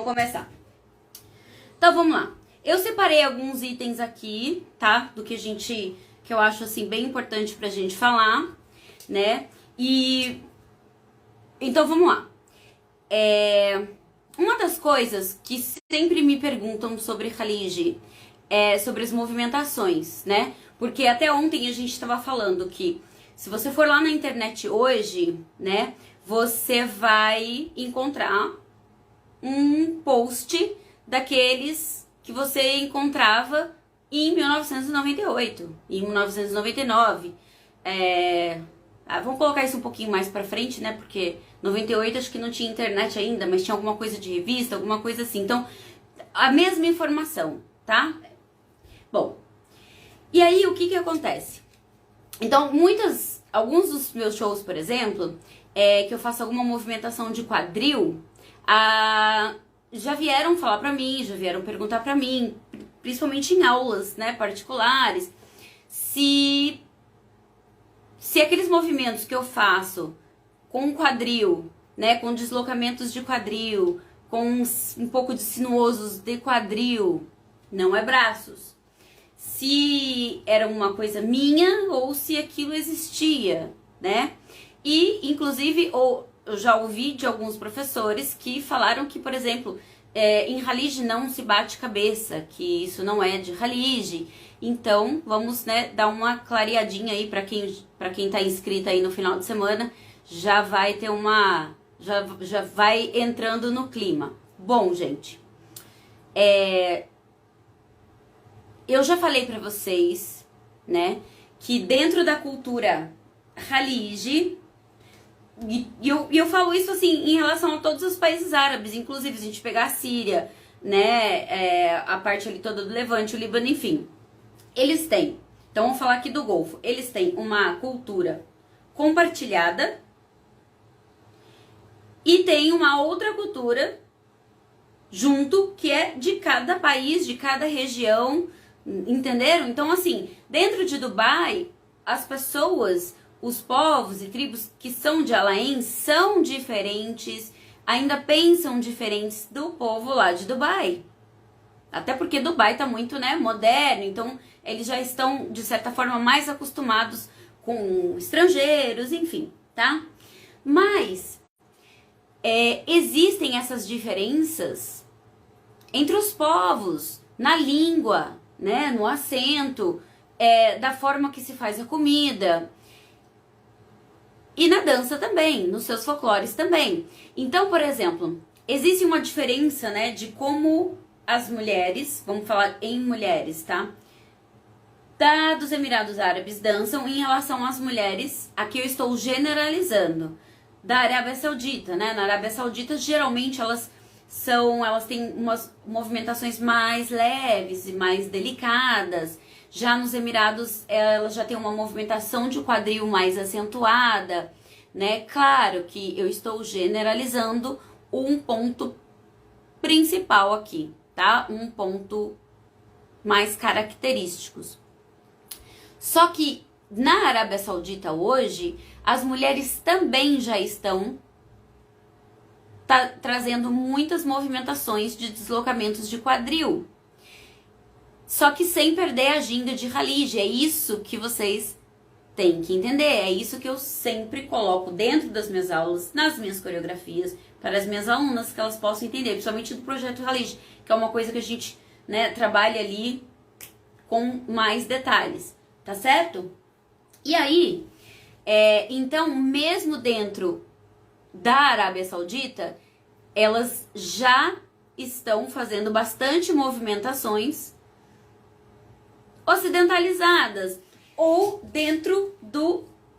vamos começar. Então, vamos lá. Eu separei alguns itens aqui, tá? Do que eu acho, assim, bem importante pra gente falar, né? Então, vamos lá. Uma das coisas que sempre me perguntam sobre Khalid é sobre as movimentações, né? Porque até ontem a gente estava falando que se você for lá na internet hoje, né? Você vai encontrar um post daqueles que você encontrava em 1998, em 1999. Vamos colocar isso um pouquinho mais pra frente, né? Porque 98 acho que não tinha internet ainda, mas tinha alguma coisa de revista, alguma coisa assim. Então, a mesma informação, tá? Bom, e aí o que acontece? Então, alguns dos meus shows, por exemplo, que eu faço alguma movimentação de quadril, já vieram falar pra mim, já vieram perguntar pra mim, principalmente em aulas, né, particulares, se aqueles movimentos que eu faço com quadril, né, com deslocamentos de quadril, com um pouco de sinuosos de quadril, não é braços. Se era uma coisa minha ou se aquilo existia, né? E, inclusive, eu já ouvi de alguns professores que falaram que, por exemplo, em Khalid não se bate cabeça, que isso não é de Khalid. Então, vamos, né, dar uma clareadinha aí para quem tá inscrito aí no final de semana, já vai ter já vai entrando no clima. Bom, gente, eu já falei pra vocês, né, que dentro da cultura Khalid, e eu falo isso assim em relação a todos os países árabes, inclusive se a gente pegar a Síria, né, a parte ali toda do Levante, o Líbano, enfim, eles têm, então vamos falar aqui do Golfo, eles têm uma cultura compartilhada e tem uma outra cultura junto que é de cada país, de cada região. Entenderam? Então, assim, dentro de Dubai, as pessoas, os povos e tribos que são de Alain são diferentes, ainda pensam diferentes do povo lá de Dubai. Até porque Dubai tá muito, né, moderno, então eles já estão, de certa forma, mais acostumados com estrangeiros, enfim, tá? Mas existem essas diferenças entre os povos, na língua, né, no acento, da forma que se faz a comida e na dança também, nos seus folclores também. Então, por exemplo, existe uma diferença, né, de como as mulheres, vamos falar em mulheres, tá? Dos Emirados Árabes dançam em relação às mulheres, aqui eu estou generalizando, da Arábia Saudita, né? Na Arábia Saudita, geralmente elas têm umas movimentações mais leves e mais delicadas. Já nos Emirados, elas já têm uma movimentação de quadril mais acentuada, né? Claro que eu estou generalizando um ponto principal aqui, tá? Um ponto mais característicos. Só que na Arábia Saudita hoje, as mulheres também já estão trazendo muitas movimentações de deslocamentos de quadril. Só que sem perder a ginga de Khalid. É isso que vocês têm que entender. É isso que eu sempre coloco dentro das minhas aulas, nas minhas coreografias, para as minhas alunas, que elas possam entender, principalmente do projeto Khalid, que é uma coisa que a gente, né, trabalha ali com mais detalhes, tá certo? E aí, então, mesmo dentro da Arábia Saudita, elas já estão fazendo bastante movimentações ocidentalizadas ou dentro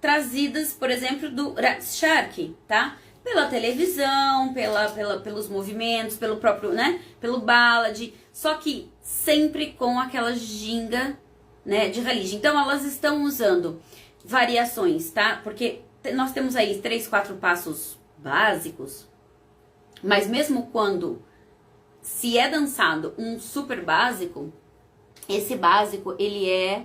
trazidas, por exemplo, do Shark, tá? Pela televisão, pelos movimentos, pelo próprio, né? Pelo ballad, só que sempre com aquela ginga, né, de Khalid. Então elas estão usando variações, tá? Porque nós temos aí 3, 4 passos básicos, mas mesmo quando se é dançado um super básico, esse básico ele é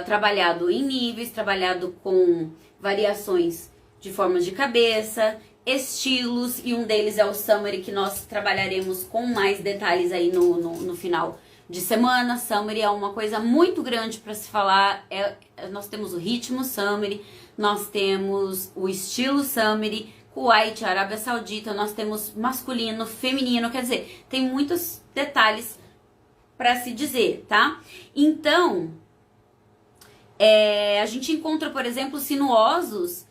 trabalhado em níveis, trabalhado com variações de formas de cabeça, estilos, e um deles é o Summery, que nós trabalharemos com mais detalhes aí no final de semana. Summery é uma coisa muito grande para se falar. Nós temos o ritmo Summery, nós temos o estilo Summery, Kuwait, Arábia Saudita, nós temos masculino, feminino, quer dizer, tem muitos detalhes para se dizer, tá? Então, a gente encontra, por exemplo, sinuosos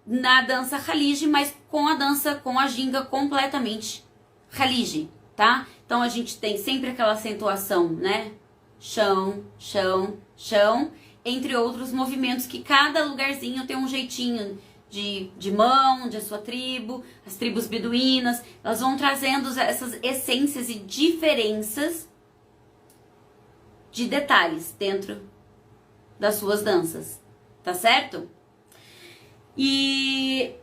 na dança Khaliji, mas com a ginga completamente Khaliji, tá? Então a gente tem sempre aquela acentuação, né? Chão, chão, chão, entre outros movimentos que cada lugarzinho tem um jeitinho de mão, de sua tribo, as tribos beduínas, elas vão trazendo essas essências e diferenças de detalhes dentro das suas danças, tá certo? E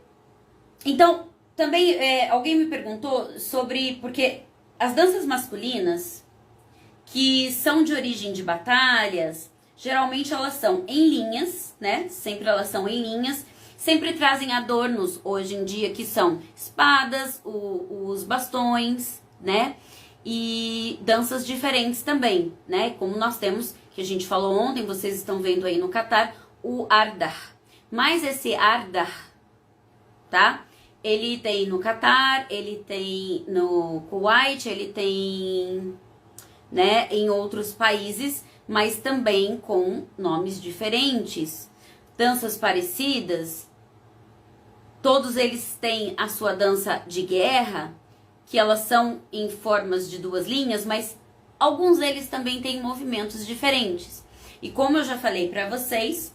então também alguém me perguntou sobre, porque as danças masculinas que são de origem de batalhas, geralmente elas são em linhas, né? Sempre elas são em linhas, sempre trazem adornos hoje em dia que são espadas, os bastões, né? E danças diferentes também, né? Como nós temos, que a gente falou ontem, vocês estão vendo aí no Catar, o Ardar. Mas esse Ardar, tá? Ele tem no Catar, ele tem no Kuwait, ele tem, né, em outros países, mas também com nomes diferentes. Danças parecidas, todos eles têm a sua dança de guerra, que elas são em formas de duas linhas, mas alguns deles também têm movimentos diferentes. E como eu já falei pra vocês,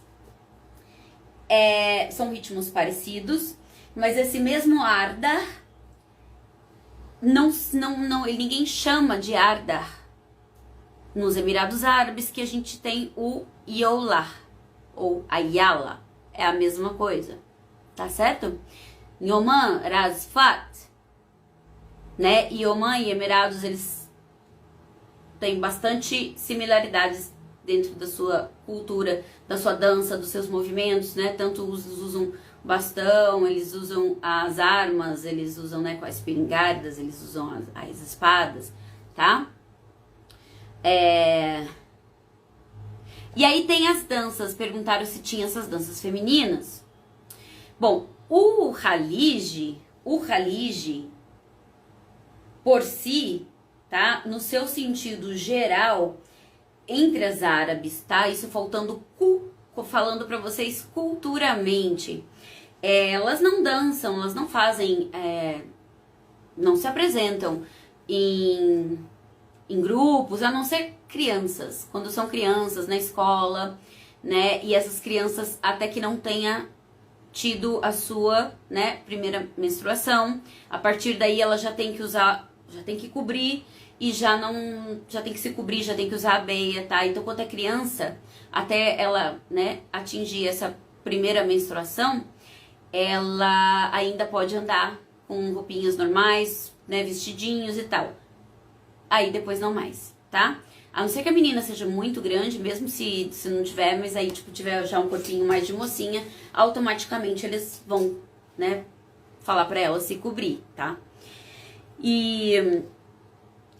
são ritmos parecidos, mas esse mesmo Ardar, ninguém chama de Ardar. Nos Emirados Árabes que a gente tem o Yolah, ou Ayala, é a mesma coisa, tá certo? Em Oman, Razfat, né? E Oman e Emirados, eles têm bastante similaridades dentro da sua cultura, da sua dança, dos seus movimentos, né? Tanto usam bastão, eles usam as armas, eles usam, né, com as espingardas, eles usam as espadas, tá? E aí tem as danças, perguntaram se tinha essas danças femininas. Bom, o Khaliji, por si, tá? No seu sentido geral, entre as árabes, tá? Isso falando pra vocês culturalmente. Elas não dançam, elas não fazem, não se apresentam em grupos, a não ser crianças, quando são crianças na escola, né? E essas crianças até que não tenha tido a sua, né, primeira menstruação, a partir daí ela já tem que usar, já tem que cobrir e já tem que se cobrir, já tem que usar a beia, tá? Então quando é criança, até ela, né, atingir essa primeira menstruação, ela ainda pode andar com roupinhas normais, né, vestidinhos e tal. Aí depois não mais, tá? A não ser que a menina seja muito grande, mesmo se não tiver, mas aí, tipo, tiver já um corpinho mais de mocinha, automaticamente eles vão, né, falar pra ela se cobrir, tá? E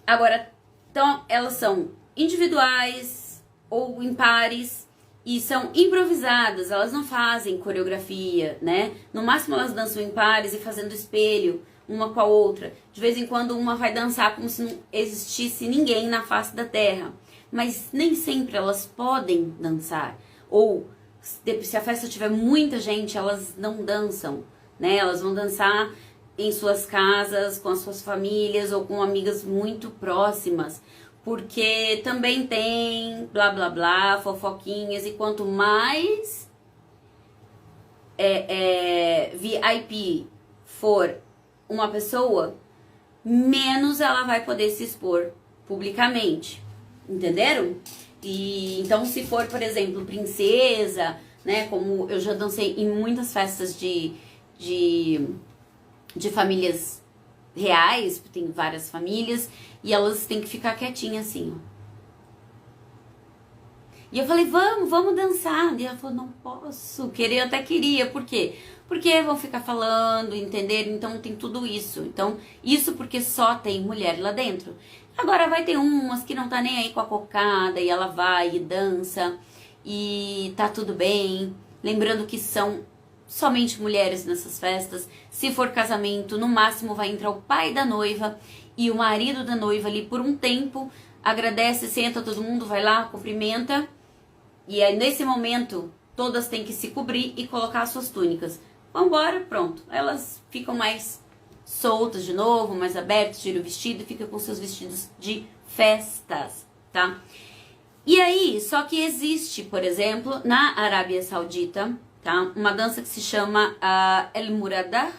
agora, então, elas são individuais ou em pares e são improvisadas, elas não fazem coreografia, né? No máximo elas dançam em pares e fazendo espelho uma com a outra. De vez em quando uma vai dançar como se não existisse ninguém na face da terra. Mas nem sempre elas podem dançar. Ou se a festa tiver muita gente, elas não dançam, né? Elas vão dançar em suas casas, com as suas famílias ou com amigas muito próximas. Porque também tem blá blá blá, fofoquinhas. E quanto mais VIP for uma pessoa, menos ela vai poder se expor publicamente, entenderam? E então se for, por exemplo, princesa, né, como eu já dancei em muitas festas de famílias reais, tem várias famílias, e elas têm que ficar quietinhas assim, ó. E eu falei, vamos dançar. E ela falou, não posso, eu até queria, por quê? Porque vão ficar falando, entender? Então tem tudo isso. Então, isso porque só tem mulher lá dentro. Agora vai ter umas que não tá nem aí com a cocada e ela vai e dança e tá tudo bem. Lembrando que são somente mulheres nessas festas. Se for casamento, no máximo vai entrar o pai da noiva e o marido da noiva ali por um tempo. Agradece, senta, todo mundo vai lá, cumprimenta. E aí nesse momento, todas têm que se cobrir e colocar as suas túnicas. Vambora, pronto. Elas ficam mais soltas de novo, mais abertas, tira o vestido e fica com seus vestidos de festas, tá? E aí, só que existe, por exemplo, na Arábia Saudita, tá? Uma dança que se chama El Muraddah,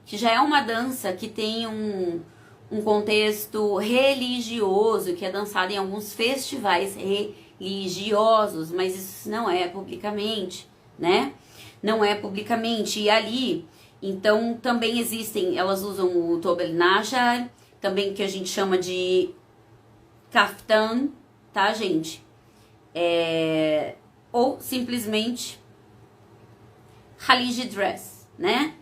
que já é uma dança que tem um contexto religioso, que é dançada em alguns festivais religiosos, mas isso não é publicamente, né? Não é publicamente. E ali, então, também existem, elas usam o Tobel Najar, também que a gente chama de kaftan, tá, gente? Ou simplesmente Khaliji Dress, né?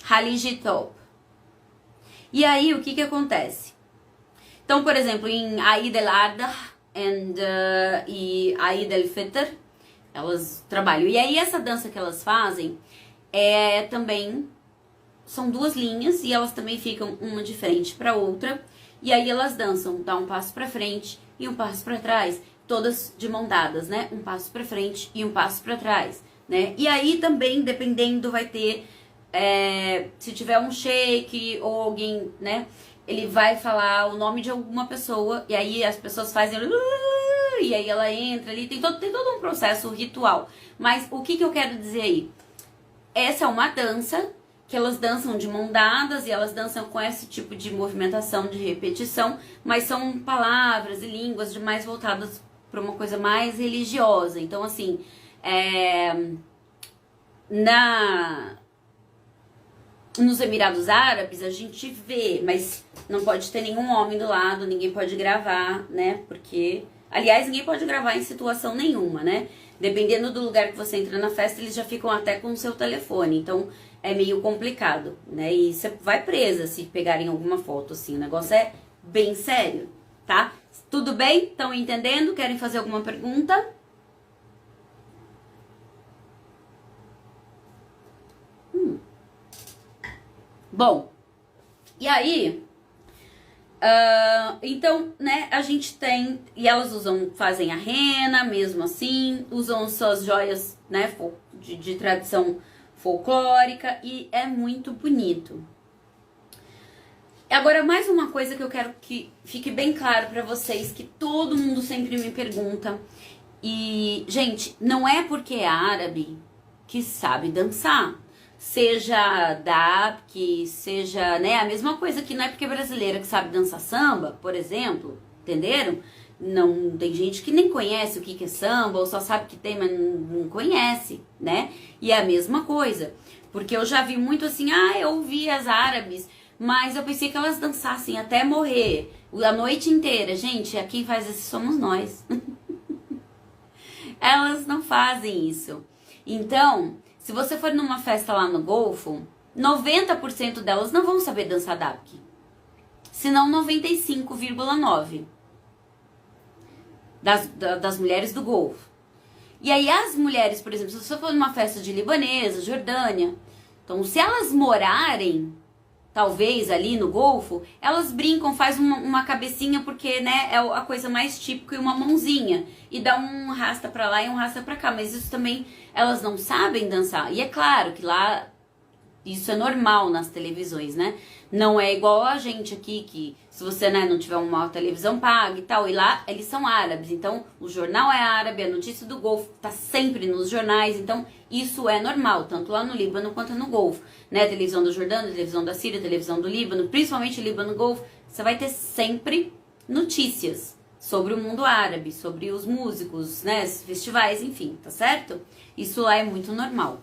Khaliji Top. E aí, o que acontece? Então, por exemplo, em Eid al-Adha e Eid al-Fitr, elas trabalham. E aí, essa dança que elas fazem também são duas linhas e elas também ficam uma de frente para outra. E aí, elas dançam, dá um passo para frente e um passo para trás, todas de mão dadas, né? Um passo para frente e um passo para trás, né? E aí, também, dependendo, vai ter, se tiver um sheik ou alguém, né? Ele vai falar o nome de alguma pessoa e aí as pessoas fazem... E aí ela entra ali, tem todo um processo ritual. Mas o que eu quero dizer aí? Essa é uma dança que elas dançam de mão dadas e elas dançam com esse tipo de movimentação, de repetição, mas são palavras e línguas mais voltadas para uma coisa mais religiosa. Então, assim, nos Emirados Árabes a gente vê, mas não pode ter nenhum homem do lado, ninguém pode gravar, né? Porque... Aliás, ninguém pode gravar em situação nenhuma, né? Dependendo do lugar que você entra na festa, eles já ficam até com o seu telefone. Então, é meio complicado, né? E você vai presa se pegarem alguma foto, assim. O negócio é bem sério, tá? Tudo bem? Estão entendendo? Querem fazer alguma pergunta? Bom, e aí... então, né, a gente tem, e elas fazem a rena, mesmo assim, usam suas joias, né, de tradição folclórica, e é muito bonito. Agora, mais uma coisa que eu quero que fique bem claro pra vocês, que todo mundo sempre me pergunta, e, gente, não é porque é árabe que sabe dançar. Seja dabke, seja, né, a mesma coisa que não é porque é brasileira que sabe dançar samba, por exemplo, entenderam? Não, tem gente que nem conhece o que é samba, ou só sabe que tem, mas não conhece, né? E é a mesma coisa, porque eu já vi muito assim, eu ouvi as árabes, mas eu pensei que elas dançassem até morrer, a noite inteira. Gente, quem faz isso somos nós. Elas não fazem isso. Então... Se você for numa festa lá no Golfo, 90% delas não vão saber dançar dabke. Senão 95,9% das mulheres do Golfo. E aí as mulheres, por exemplo, se você for numa festa de libanesa, Jordânia, então se elas morarem, talvez ali no Golfo, elas brincam, faz uma cabecinha, porque, né, é a coisa mais típica, e uma mãozinha. E dá um rasta pra lá e um rasta pra cá. Mas isso também, elas não sabem dançar. E é claro que lá, isso é normal nas televisões, né? Não é igual a gente aqui, que se você, né, não tiver uma televisão paga e tal. E lá, eles são árabes. Então, o jornal é árabe, a notícia do Golfo tá sempre nos jornais. Então, isso é normal, tanto lá no Líbano quanto no Golfo. Né? Televisão da Jordânia, televisão da Síria, televisão do Líbano, principalmente Líbano, Golfo. Você vai ter sempre notícias sobre o mundo árabe, sobre os músicos, né, festivais, enfim, tá certo? Isso lá é muito normal.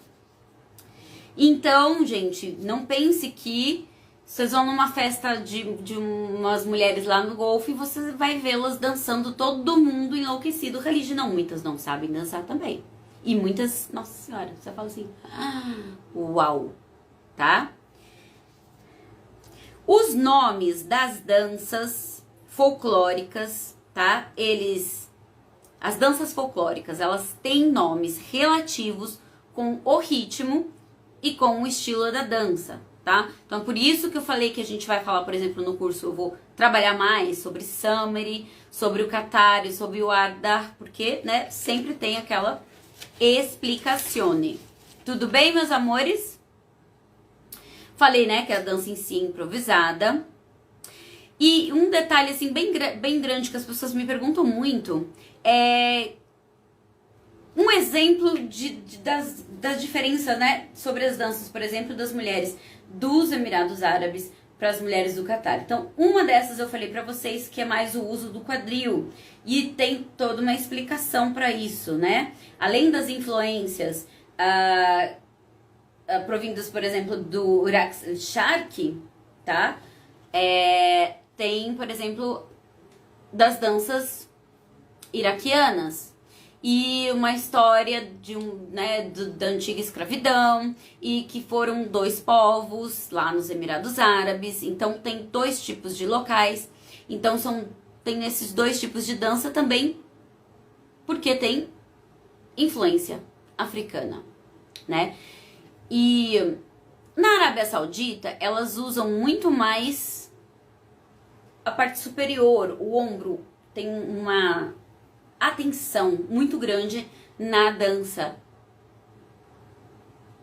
Então, gente, não pense que vocês vão numa festa de umas mulheres lá no Golfo e você vai vê-las dançando, todo mundo enlouquecido. Religião, não, muitas não sabem dançar também. E muitas, nossa senhora, você fala assim, uau, tá? Os nomes das danças folclóricas, tá? As danças folclóricas, elas têm nomes relativos com o ritmo e com o estilo da dança, tá? Então, por isso que eu falei que a gente vai falar, por exemplo, no curso, eu vou trabalhar mais sobre Sameri, sobre o Qatari, sobre o Ardar, porque, né, sempre tem aquela explicazione. Tudo bem, meus amores? Falei, né, que a dança em si é improvisada. E um detalhe, assim, bem grande que as pessoas me perguntam muito é um exemplo das diferenças, né, sobre as danças, por exemplo, das mulheres dos Emirados Árabes para as mulheres do Catar. Então, uma dessas eu falei para vocês que é mais o uso do quadril e tem toda uma explicação para isso, né? Além das influências provindas, por exemplo, do Raqs al-Sharqi, tá? Tem, por exemplo, das danças iraquianas e uma história da antiga escravidão e que foram dois povos lá nos Emirados Árabes. Então tem dois tipos de locais. Então tem esses dois tipos de dança também, porque tem influência africana, né? E na Arábia Saudita elas usam muito mais a parte superior, o ombro, tem uma atenção muito grande na dança.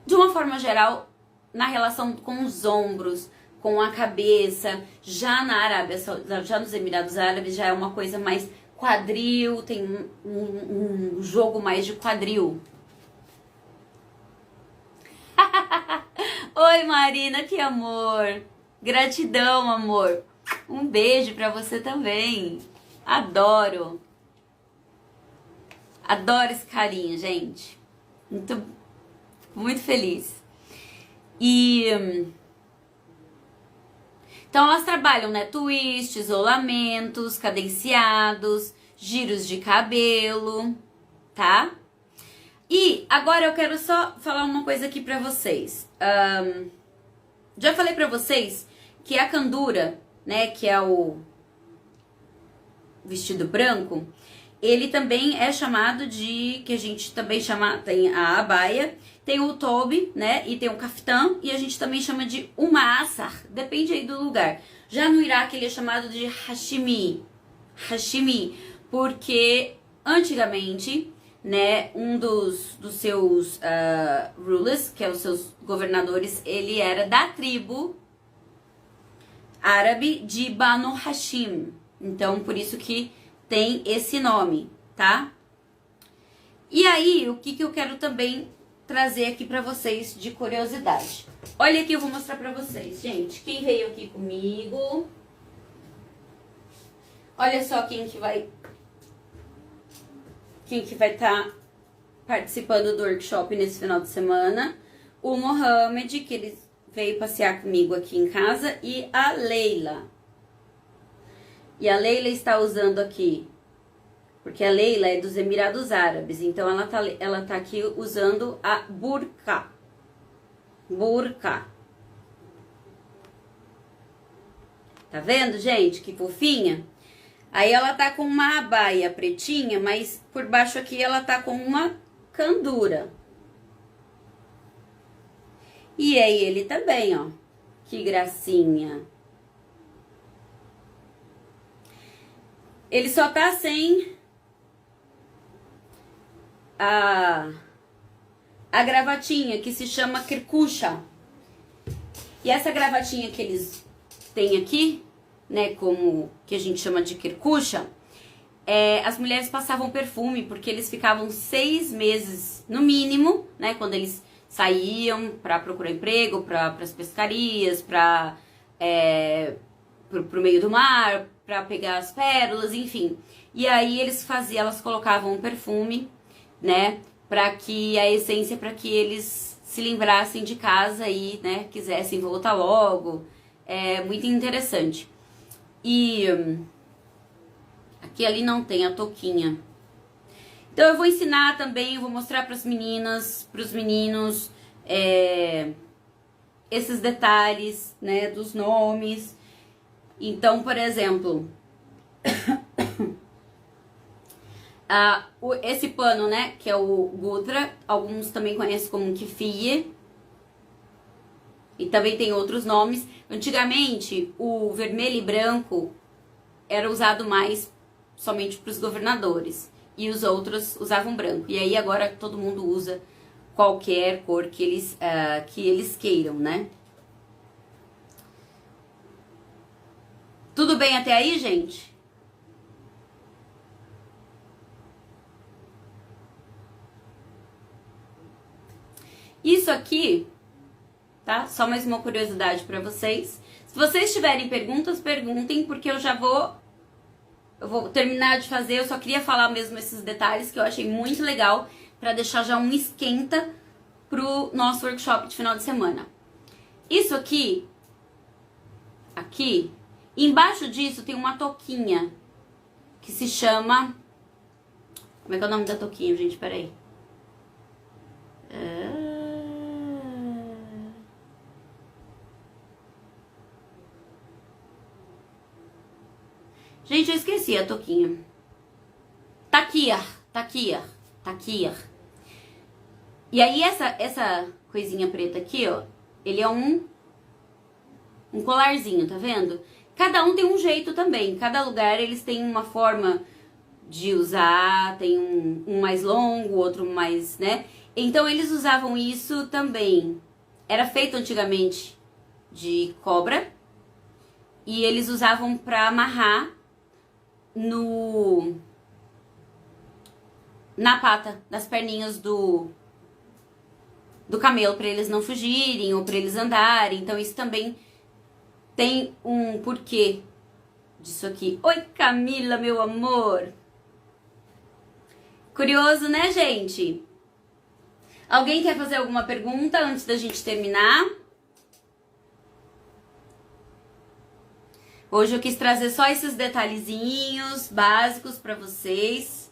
De uma forma geral, na relação com os ombros, com a cabeça, já na Arábia Saudita, já nos Emirados Árabes, já é uma coisa mais quadril, tem um jogo mais de quadril. Oi, Marina, que amor! Gratidão, amor! Um beijo pra você também. Adoro! Adoro esse carinho, gente. Muito feliz. Então elas trabalham, né? Twists, isolamentos, cadenciados, giros de cabelo, tá? E agora eu quero só falar uma coisa aqui pra vocês. Já falei pra vocês que a candura, né? Que é o vestido branco. Ele também é chamado de, que a gente também chama, tem a abaia, tem o tobe, né, e tem o caftã, e a gente também chama de umassar, depende aí do lugar. Já no Iraque ele é chamado de hashimi, porque antigamente, né, um dos seus rulers, que é os seus governadores, ele era da tribo árabe de Banu Hashim, então por isso que tem esse nome, tá? E aí, o que eu quero também trazer aqui pra vocês de curiosidade. Olha aqui, eu vou mostrar pra vocês, gente. Quem veio aqui comigo? Olha só quem que vai estar participando do workshop nesse final de semana. O Mohamed, que ele veio passear comigo aqui em casa, e a Leila. E a Leila está usando aqui, porque a Leila é dos Emirados Árabes, então ela tá aqui usando a burka. Burka. Tá vendo, gente? Que fofinha. Aí ela tá com uma abaia pretinha, mas por baixo aqui ela tá com uma candura. E aí ele também, ó. Que gracinha. Ele só tá sem a gravatinha, que se chama kirkusha. E essa gravatinha que eles têm aqui, né, como que a gente chama de kirkusha, as mulheres passavam perfume, porque eles ficavam 6 meses, no mínimo, né, quando eles saíam para procurar emprego, para as pescarias, pro meio do mar, para pegar as pérolas, enfim. E aí elas colocavam um perfume, né, para que a essência, para que eles se lembrassem de casa e, né, quisessem voltar logo. É muito interessante. E aqui ali não tem a touquinha. Então eu vou ensinar também, eu vou mostrar para as meninas, para os meninos, esses detalhes, né, dos nomes. Então, por exemplo, esse pano, né, que é o Gutra, alguns também conhecem como Kefir, e também tem outros nomes. Antigamente, o vermelho e branco era usado mais somente para os governadores, e os outros usavam branco. E aí agora todo mundo usa qualquer cor que eles queiram, né? Tudo bem até aí, gente? Isso aqui, tá? Só mais uma curiosidade para vocês. Se vocês tiverem perguntas, perguntem, porque eu vou terminar de fazer. Eu só queria falar mesmo esses detalhes que eu achei muito legal para deixar já um esquenta pro nosso workshop de final de semana. Isso aqui, embaixo disso tem uma touquinha que se chama... Como é que é o nome da touquinha, gente? Peraí. Gente, eu esqueci a touquinha. Taquiar. E aí essa coisinha preta aqui, ó, ele é um colarzinho, tá vendo? Cada um tem um jeito também. Cada lugar eles têm uma forma de usar, tem um mais longo, outro mais, né? Então eles usavam isso também. Era feito antigamente de cobra e eles usavam pra amarrar na pata, das perninhas do camelo, para eles não fugirem ou para eles andarem. Então isso também tem um porquê disso aqui. Oi, Camila, meu amor. Curioso, né, gente? Alguém quer fazer alguma pergunta antes da gente terminar? Hoje eu quis trazer só esses detalhezinhos básicos para vocês.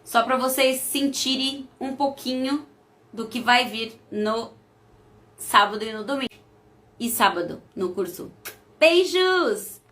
Só para vocês sentirem um pouquinho do que vai vir no sábado e no domingo. E sábado no curso. Beijos!